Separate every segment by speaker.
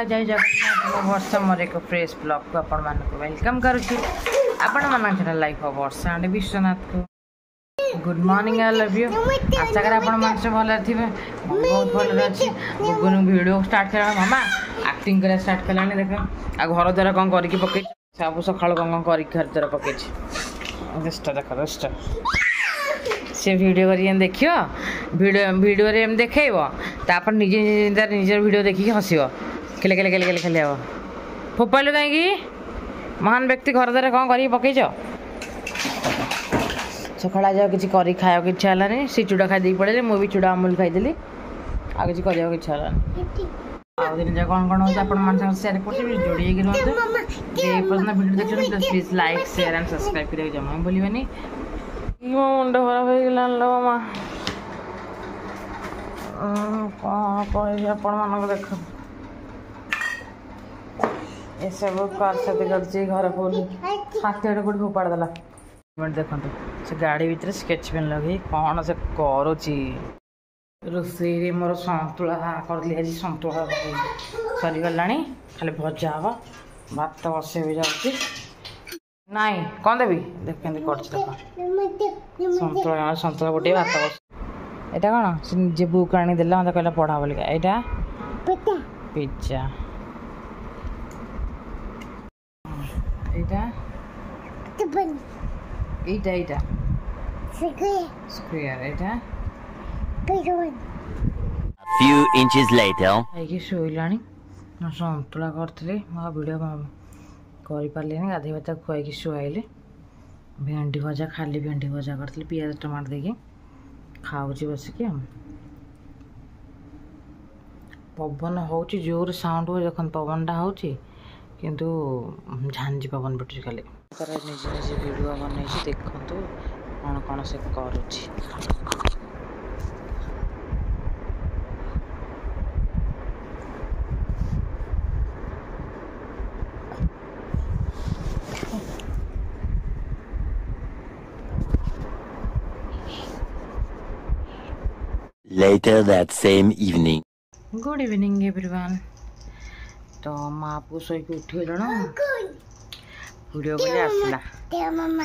Speaker 1: जय जगन्नाथ वर्ष मोर एक फ्रेश ब्लॉग को आपण मान को वेलकम करुच्ची आपण मान life of Varsha and Vishwanath को good morning I love you आशा कर आपण मान सब भल थे बहुत भल अच्छी गुगुन वीडियो स्टार्ट करा मामा एक्टिंग करा स्टार्ट कलानी देख आ घर द्वारा कौन करके पकई सब सकाळ कौन कर घर द्वारा पकई रेस्ट देख रेस्ट से वीडियो कर देखियो वीडियो रे एम देखैबो तापर निजे निजे वीडियो देखिक हसियो खेले खेले खेले खेले खेले फोपाइल कहीं महान व्यक्ति घर द्वारा कौन कर पकईच सकाल जा कि खाया इच्छा है सी चूड़ा खाई पड़े मुझे चूड़ा अमूल खाईदेली आ कि करने इच्छा है दिन जा कौन कौन होता है सेयार कर जोड़ी वीडियो देखते please like share and subscribe कर जमा बोलवानी मो मुंड खराब हो गला मामा कौन कह देख ये सब कार साथ कर घर फुल हाथी गोटे फोपाड़ देला देखो से गाड़ी भीतर स्केच पेन लगे कौन से करुच्ची रोसई मोर सतुला करदी आज सतुला सरीगला खाली भजा हम भात बसे भी जाऊँगी नाई कौन देवी देख सतुला सतुला गोटे भात बस यहाँ कौन से निजे बुक आनीदेला मत कहला पढ़ा बोलिका यहाँ पिज्जा এইটা স্কয়ার এটা
Speaker 2: few inches later
Speaker 1: আইকে শোইলানি না সন্তুলা করতলি মা ভিডিও করি পারলিনি গাধে ভাত খুয়াইকি শুয়াইলি ভেন্ডি ভজা খালি ভেন্ডি ভজা করতলি পিঁয়াজ टमाटर देके खाऊची बसिकी पवन होची जोर साउंड हो जखन पवनटा होची किंतु झांझी पवन पिटुची खाली निजे निजे वीडियो बन देखु कौन कौन से करुच्ची
Speaker 2: later that same evening
Speaker 1: good evening everyone तो माँ पु शोक उठी ना वीडियो बोले आसला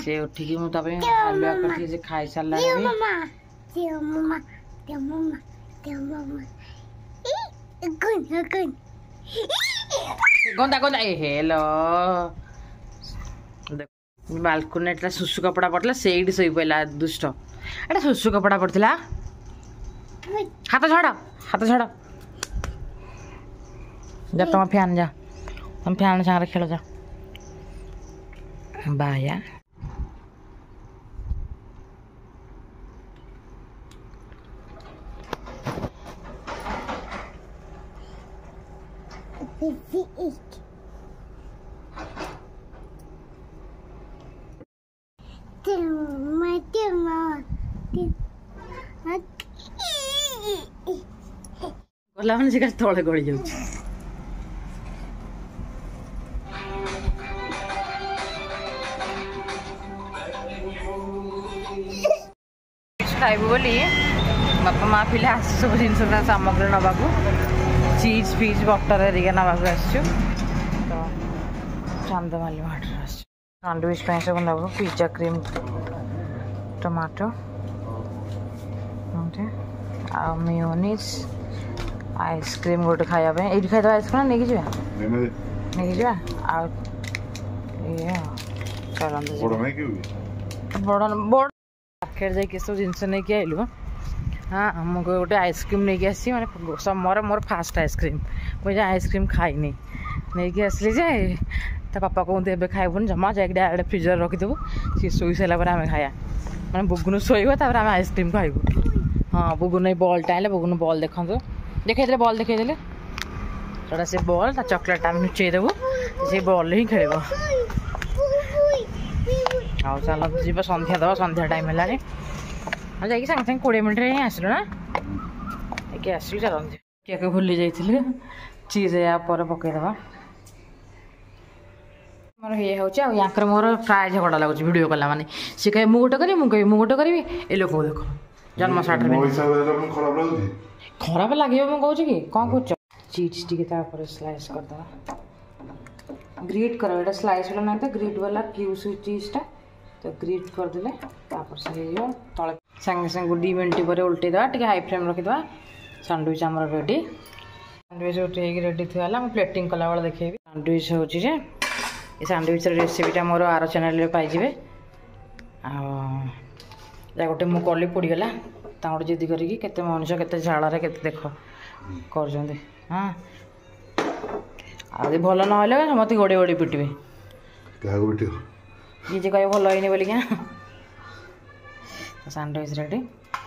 Speaker 1: से उठिकी मुझे हलुआ करती से खाई सारा गंदा गंदा हेलो बालकनी एटा सुसु कपड़ा पड़ता से शोई पड़ा दुष्ट एटा सुसु कपड़ा पड़ता हाथ छाड़ जा तुम फैन जा तुम फैन सागर खेल जा बाया गला मैंने से तले गड़ी जाऊँ खाइबू बोली बापा माँ पिले आस सब जिन सामग्री नवाक चीज फीज बटर एरिया नवाक आसचु तो चांदमाली मार्ट सैंडविच सब नब पिज्जा क्रीम टमाटो आ मेयोनीज आइसक्रीम गोटे खायापे ये खाई आइसक्रीम नहीं जा बड़ बड़ पाखे जाकि सब जिनस नहीं आइलु हाँ आमको गोटे आइसक्रीम नहीं आसी मैंने समर मोर फास्ट आइसक्रीम मुझे आइसक्रीम खाईनी नहीं आसली जे ता पापा कहते एवं खाइबुन जमा जाए डायरेक्ट फ्रिजर रखीदेबू सी शोई सारापर आम खाया मैंने बुगुन शोब तापर आम आइसक्रीम खाइबू हाँ बुगुन बल्टा आए बुगुन बल देखो देखते बल देखते जोटा से बल चॉकलेट आम लुचेदेबू से बल ही खेल आउ चल जी संध्या दबा संध्या टाइम है हाँ जा सागे सागे 20 मिनट ही आसल ना ये आसल चल केक भूली जाइए चीज या पकईदबा मोर ये होकर मोर प्राय झगड़ा लगुच वीडियो कला माने सी कहे मुझे गोटे करी मुझे करी ए लोक देख जन्म सार्टिफिकेट खराब लगे मुझे कौन कि कौन कर चीज टी स्लाइस करदे ग्रीट कर ये स्लाइस वाला ना तो ग्रीट वाला क्यूब चीजटा तो ग्रीट करदे से तले सागे सागे 2 मिनट पर उल्टेदा टे हाई फ्लेम रखीदा सैंडविच आम रेडी सैंडविच उठे रेडी थी मुझे प्लेटिंग कला बेला देखेबी सैंडविच हो सैंडविच रेसिपीटा मोर आर चैनल पाइबे आ गोटे मु कली पोड़गला गोटे जिद करते मनुष्य के झाड़ के देख कर हाँ आदि भल ना मत गोड़े गोड़े पिटबे जी कह भल है बोलिक सैंडविच रेडी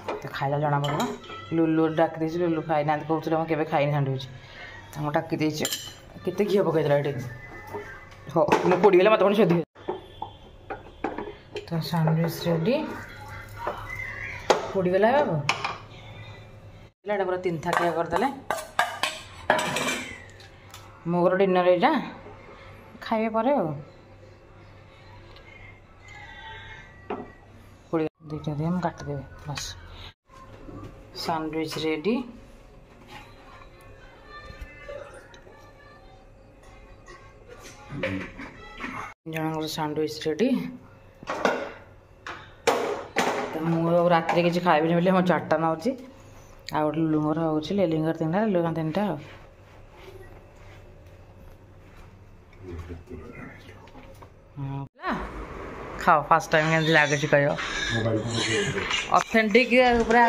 Speaker 1: तो खाइला जना पड़ा लुलु डाक दे लुलु खाई ना कहते के खाई सैंडविच डाक केते घी पकईला ये हाँ मुझे पोड़गला मत शोधे तो सैंडविच रेडी पोड़गला बाबू पूरा 3 थाकिया करदे मोर डिनर यहाँ खाइबे पर दुईटा दिए हम काटिदेवे बस सैंडविच रेडी जन सैंडविच रेडी तो मुझे रात किसी खाइबी बोली मो 4टा ना होची आ गोटे लुंगर हो लेलिंगर 3टा लुगा 3टा खाओ फास्ट टाइम के लगे कह ऑथेंटिक पूरा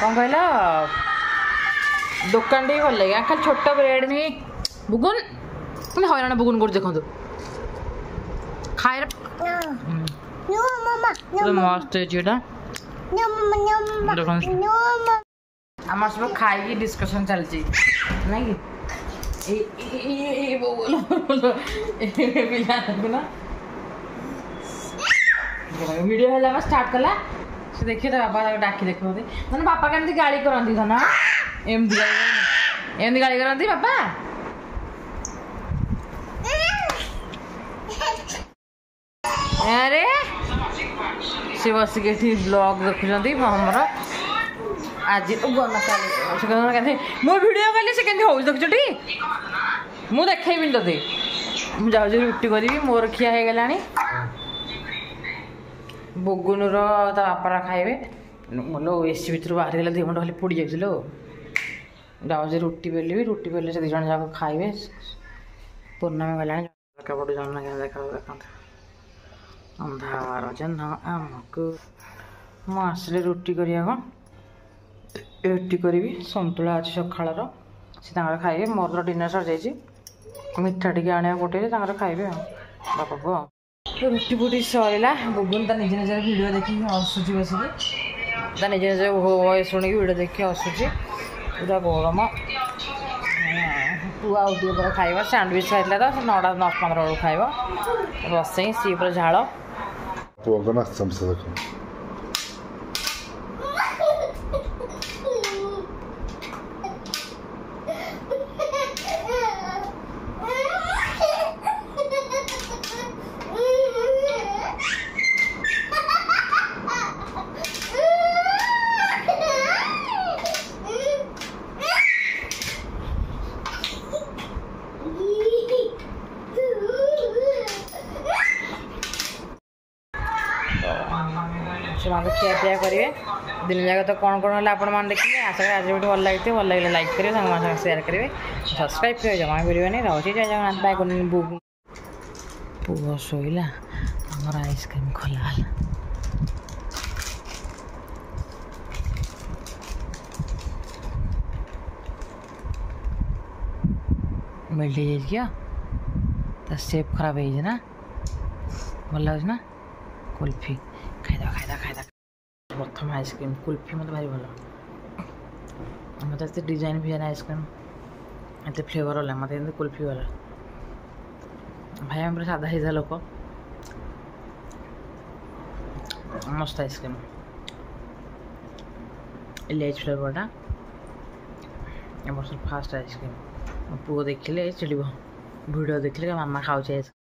Speaker 1: कौन कहल दुकान टे भल लगे खाली छोट ब्रेड नहीं बुगुन मैंने हईराण बुगुन कर देखो खाए मस्त आम सब खाई डिस्कसन चलती ना वीडियो है स्टार्ट कला से देखिए तो बाबा डाकी देख मैंने बापा केमती गाड़ी करती था ना एमती गाड़ी करती बापा अरे सी बसिक ब्लॉग देखुं हमर आज मो वीडियो कली से केमती हो देखुटी मु देखी तोते मुझे जाऊँ रुटी करी मोर खिया हो गलानी बुगुन बापारा खाइबे बोलो एसी भितर बाहर गला 2 घंटा खाली पोड़ जाइलो जाऊँ रुटी बेलि रुटी बेले से 2 जन जाक खाइबे पूर्णमी गलानी कपड़ जन देखा देखा अंधार जन आमको मुझे रुटी करटी करी सतुला अच्छी सकाल से खाइबे मोर डिनर सर जाइए मिठा टी आने गोटे खाइबे बापा को रुटी फुटी सरला बुगुन निजे निजे वीडियो देखी हसुची बसिक निजे निजे वॉइस शुणी वीडियो देखी हसुची पूरा गरम तू आउे पर खाइब सैंडविच खाइला तो 9टा 10-15 बेलू खाइब बसई सी पूरा झाड़ से खिया पिया करेंगे दिन जाक तो कौन कौन है आपण देखिए आशा करें आज वीडियो भल लगी भल लगे लाइक करेंगे सामान शेयर करेंगे सब्सक्राइब करेंगे जमा करेंगे रोचे जय जगन्नाथ बाय पुआ शोला आमर आइसक्रीम खोला मेल्ट हो क्या तो शेप खराब है ना भल लगे ना कुल्फी खाईदा प्रथम आइसक्रीम कुल्फी मत भारी भल मत डिजाइन फिजाइन आइसक्रीम एत फ्लेवर वाला मत कुल्फी वाला भाई हम साधा सीधा लोक मस्त आइसक्रीम लेज फ्लेवरटा ए वर्ष फास्ट आइसक्रीम पुओ देखिले चिड़ब वीडियो देखिले मामा खाऊचे आइसक्रीम